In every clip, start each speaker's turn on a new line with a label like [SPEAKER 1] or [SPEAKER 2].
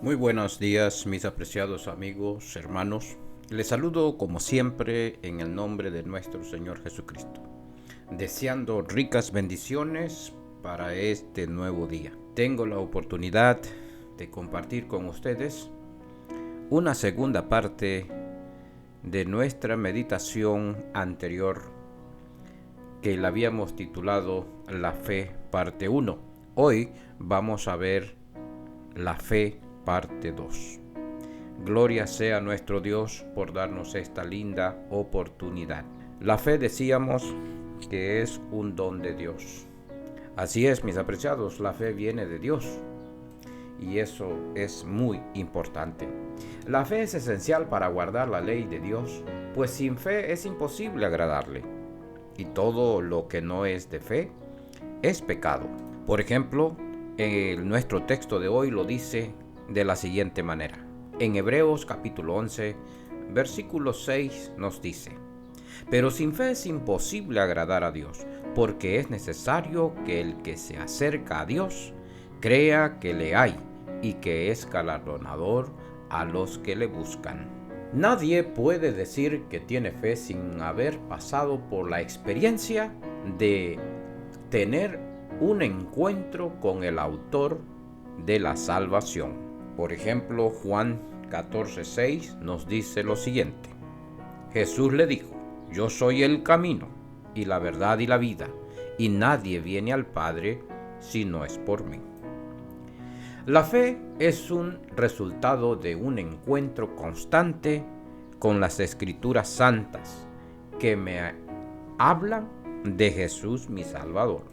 [SPEAKER 1] Muy buenos días, mis apreciados amigos, hermanos. Les saludo como siempre en el nombre de nuestro Señor Jesucristo, deseando ricas bendiciones para este nuevo día. Tengo la oportunidad de compartir con ustedes una segunda parte de nuestra meditación anterior que la habíamos titulado La Fe, parte 1. Hoy vamos a ver la fe, parte 2. Gloria sea nuestro Dios por darnos esta linda oportunidad. La fe, decíamos, que es un don de Dios. Así es, mis apreciados, la fe viene de Dios. Y eso es muy importante. La fe es esencial para guardar la ley de Dios, pues sin fe es imposible agradarle. Y todo lo que no es de fe es pecado. Por ejemplo, nuestro texto de hoy lo dice de la siguiente manera. En Hebreos capítulo 11, versículo 6 nos dice: pero sin fe es imposible agradar a Dios, porque es necesario que el que se acerca a Dios crea que le hay y que es galardonador a los que le buscan. Nadie puede decir que tiene fe sin haber pasado por la experiencia de tener un encuentro con el autor de la salvación. Por ejemplo, Juan 14:6 nos dice lo siguiente: Jesús le dijo: yo soy el camino y la verdad y la vida, y nadie viene al Padre si no es por mí. La fe es un resultado de un encuentro constante con las Escrituras santas que me hablan de Jesús mi Salvador.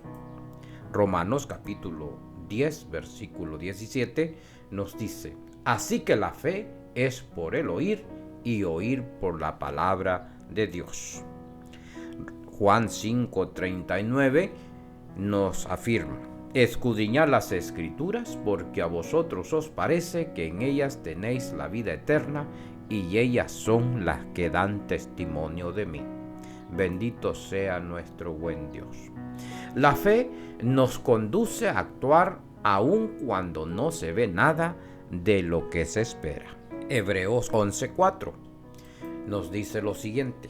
[SPEAKER 1] Romanos capítulo 10, versículo 17 nos dice: así que la fe es por el oír y oír por la palabra de Dios. Juan 5:39 nos afirma: escudriñad las Escrituras, porque a vosotros os parece que en ellas tenéis la vida eterna, y ellas son las que dan testimonio de mí. Bendito sea nuestro buen Dios. La fe nos conduce a actuar aun cuando no se ve nada de lo que se espera. Hebreos 11:4 nos dice lo siguiente: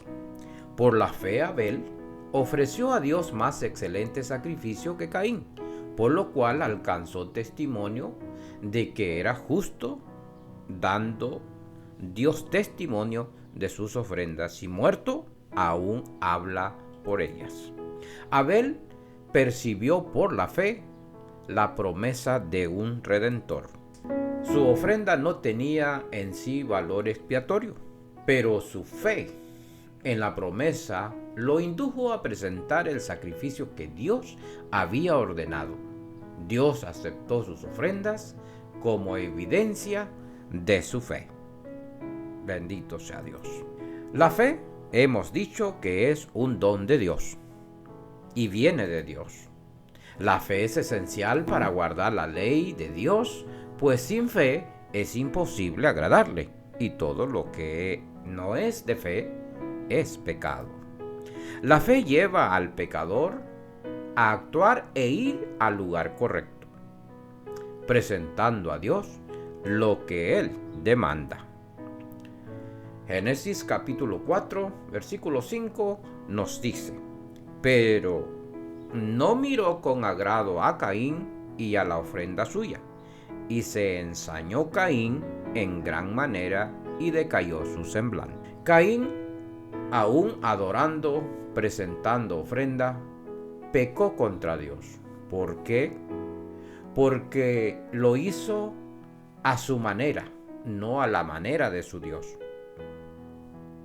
[SPEAKER 1] por la fe Abel ofreció a Dios más excelente sacrificio que Caín, por lo cual alcanzó testimonio de que era justo, dando Dios testimonio de sus ofrendas, y muerto aún habla por ellas. Abel percibió por la fe la promesa de un redentor. Su ofrenda no tenía en sí valor expiatorio, pero su fe en la promesa lo indujo a presentar el sacrificio que Dios había ordenado. Dios aceptó sus ofrendas como evidencia de su fe. Bendito sea Dios. La fe, hemos dicho que es un don de Dios y viene de Dios. La fe es esencial para guardar la ley de Dios, pues sin fe es imposible agradarle, y todo lo que no es de fe es pecado. La fe lleva al pecador a actuar e ir al lugar correcto, presentando a Dios lo que Él demanda. Génesis capítulo 4, versículo 5 nos dice: pero no miró con agrado a Caín y a la ofrenda suya, y se ensañó Caín en gran manera y decayó su semblante. Caín, aún adorando, presentando ofrenda, pecó contra Dios. ¿Por qué? Porque lo hizo a su manera, no a la manera de su Dios.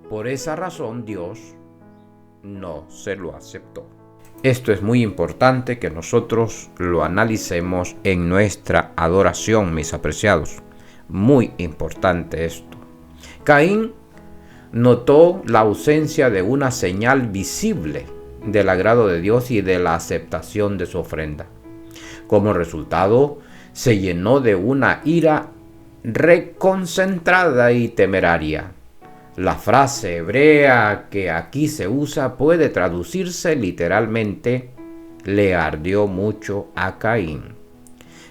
[SPEAKER 1] Por esa razón Dios no se lo aceptó. Esto es muy importante que nosotros lo analicemos en nuestra adoración, mis apreciados. Muy importante esto. Caín notó la ausencia de una señal visible del agrado de Dios y de la aceptación de su ofrenda. Como resultado, se llenó de una ira reconcentrada y temeraria. La frase hebrea que aquí se usa puede traducirse literalmente: le ardió mucho a Caín.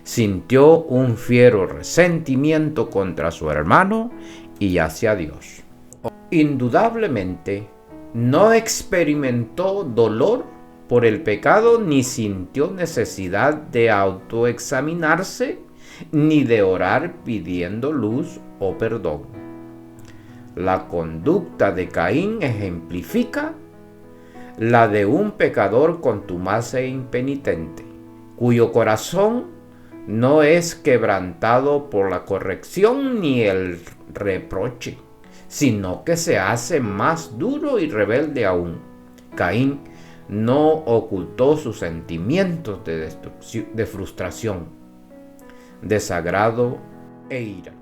[SPEAKER 1] sintió un fiero resentimiento contra su hermano y hacia Dios. Indudablemente, no experimentó dolor por el pecado, ni sintió necesidad de autoexaminarse, ni de orar pidiendo luz o perdón. La conducta de Caín ejemplifica la de un pecador contumaz e impenitente, cuyo corazón no es quebrantado por la corrección ni el reproche, sino que se hace más duro y rebelde aún. Caín no ocultó sus sentimientos de frustración, desagrado e ira.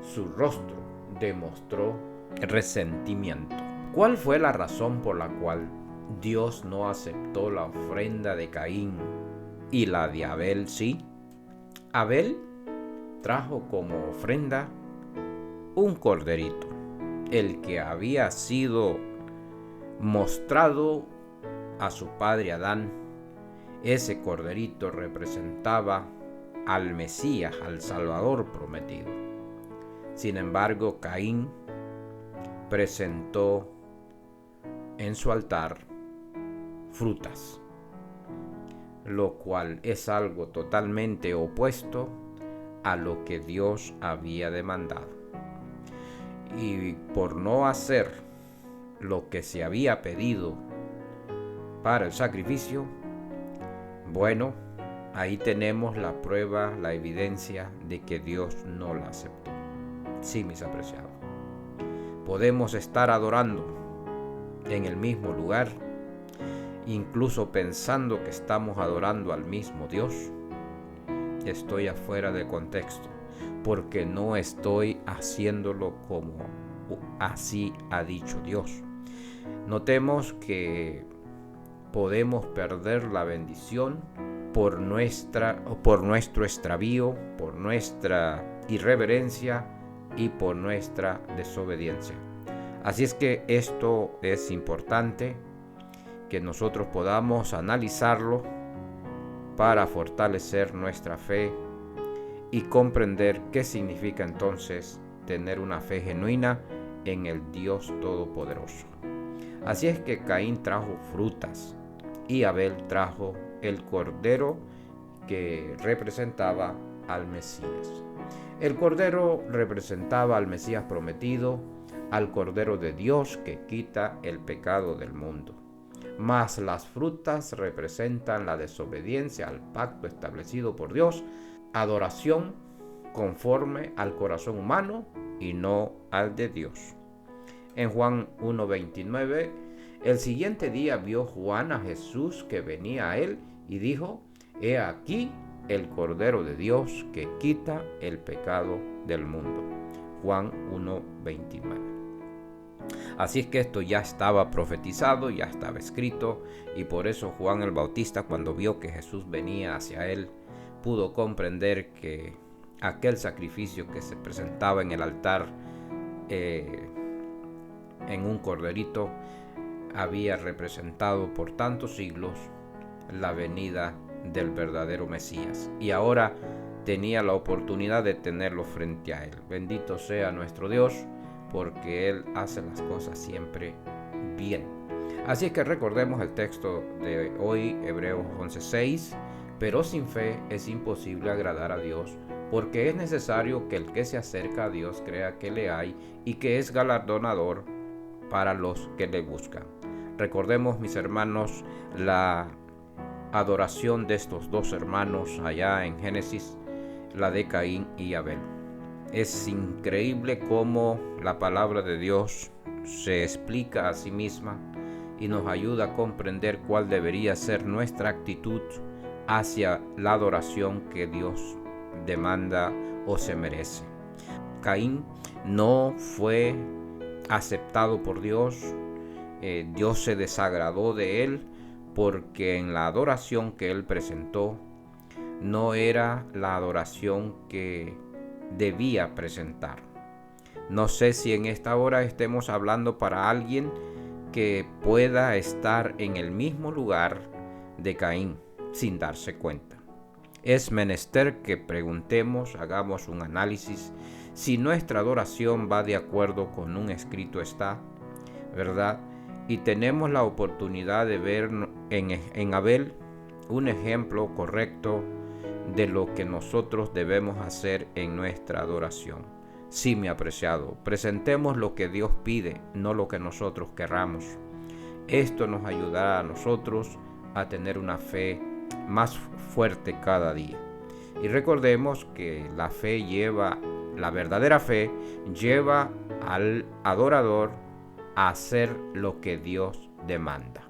[SPEAKER 1] Su rostro demostró resentimiento. ¿Cuál fue la razón por la cual Dios no aceptó la ofrenda de Caín y la de Abel sí? Abel trajo como ofrenda un corderito, el que había sido mostrado a su padre Adán. Ese corderito representaba al Mesías, al Salvador prometido. Sin embargo, Caín presentó en su altar frutas, lo cual es algo totalmente opuesto a lo que Dios había demandado. Y por no hacer lo que se había pedido para el sacrificio, bueno, ahí tenemos la prueba, la evidencia de que Dios no la aceptó. Sí, mis apreciados, podemos estar adorando en el mismo lugar, incluso pensando que estamos adorando al mismo Dios. Estoy afuera de contexto, porque no estoy haciéndolo como así ha dicho Dios. Notemos que podemos perder la bendición por nuestro extravío, por nuestra irreverencia y por nuestra desobediencia. Así es que esto es importante que nosotros podamos analizarlo para fortalecer nuestra fe y comprender qué significa entonces tener una fe genuina en el Dios Todopoderoso. Así es que Caín trajo frutas y Abel trajo el cordero que representaba al Mesías. El cordero representaba al Mesías prometido, al Cordero de Dios que quita el pecado del mundo. Mas las frutas representan la desobediencia al pacto establecido por Dios, adoración conforme al corazón humano y no al de Dios. En Juan 1:29, el siguiente día vio Juan a Jesús que venía a él y dijo: He aquí el Cordero de Dios que quita el pecado del mundo. Juan 1:29. Así es que esto ya estaba profetizado, ya estaba escrito, y por eso Juan el Bautista, cuando vio que Jesús venía hacia él, pudo comprender que aquel sacrificio que se presentaba en el altar en un corderito había representado por tantos siglos la venida del verdadero Mesías, y ahora tenía la oportunidad de tenerlo frente a él. Bendito sea nuestro Dios, porque Él hace las cosas siempre bien. Así que recordemos el texto de hoy, Hebreos 11:6. Pero sin fe es imposible agradar a Dios, porque es necesario que el que se acerca a Dios crea que le hay y que es galardonador para los que le buscan. Recordemos, mis hermanos, la adoración de estos dos hermanos allá en Génesis, la de Caín y Abel. Es increíble cómo la palabra de Dios se explica a sí misma y nos ayuda a comprender cuál debería ser nuestra actitud hacia la adoración que Dios demanda o se merece. Caín no fue aceptado por Dios. Dios se desagradó de él porque en la adoración que él presentó no era la adoración que debía presentar. No sé si en esta hora estemos hablando para alguien que pueda estar en el mismo lugar de Caín sin darse cuenta. Es menester que preguntemos, hagamos un análisis, si nuestra adoración va de acuerdo con un escrito está, ¿verdad? Y tenemos la oportunidad de ver en Abel un ejemplo correcto de lo que nosotros debemos hacer en nuestra adoración. Sí, mi apreciado, presentemos lo que Dios pide, no lo que nosotros querramos. Esto nos ayudará a nosotros a tener una fe más fuerte cada día. Y recordemos que la verdadera fe lleva al adorador a hacer lo que Dios demanda.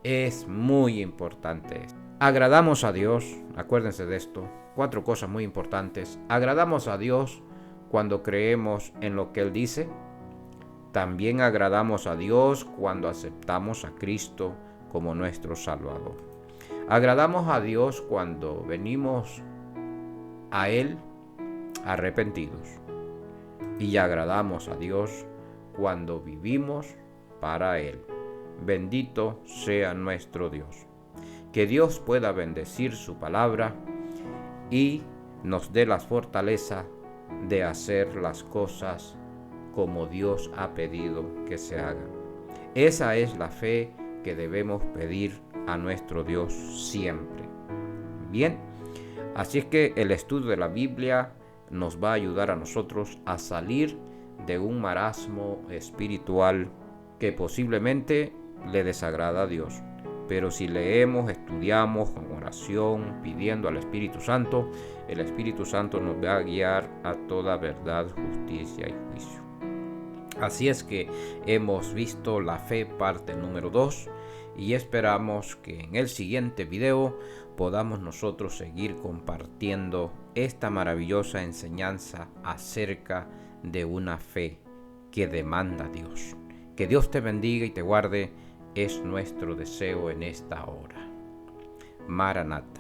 [SPEAKER 1] Es muy importante esto. Agradamos a Dios, acuérdense de esto, 4 cosas muy importantes. Agradamos a Dios cuando creemos en lo que Él dice. También agradamos a Dios cuando aceptamos a Cristo como nuestro Salvador. Agradamos a Dios cuando venimos a Él arrepentidos. Y agradamos a Dios cuando vivimos para Él. Bendito sea nuestro Dios. Que Dios pueda bendecir su palabra y nos dé la fortaleza de hacer las cosas como Dios ha pedido que se hagan. Esa es la fe que debemos pedir a nuestro Dios siempre. Bien, así es que el estudio de la Biblia nos va a ayudar a nosotros a salir de un marasmo espiritual que posiblemente le desagrada a Dios. Pero si leemos, estudiamos con oración, pidiendo al Espíritu Santo, el Espíritu Santo nos va a guiar a toda verdad, justicia y juicio. Así es que hemos visto la fe parte número 2 y esperamos que en el siguiente video podamos nosotros seguir compartiendo esta maravillosa enseñanza acerca de una fe que demanda a Dios. Que Dios te bendiga y te guarde, es nuestro deseo en esta hora. Maranatha.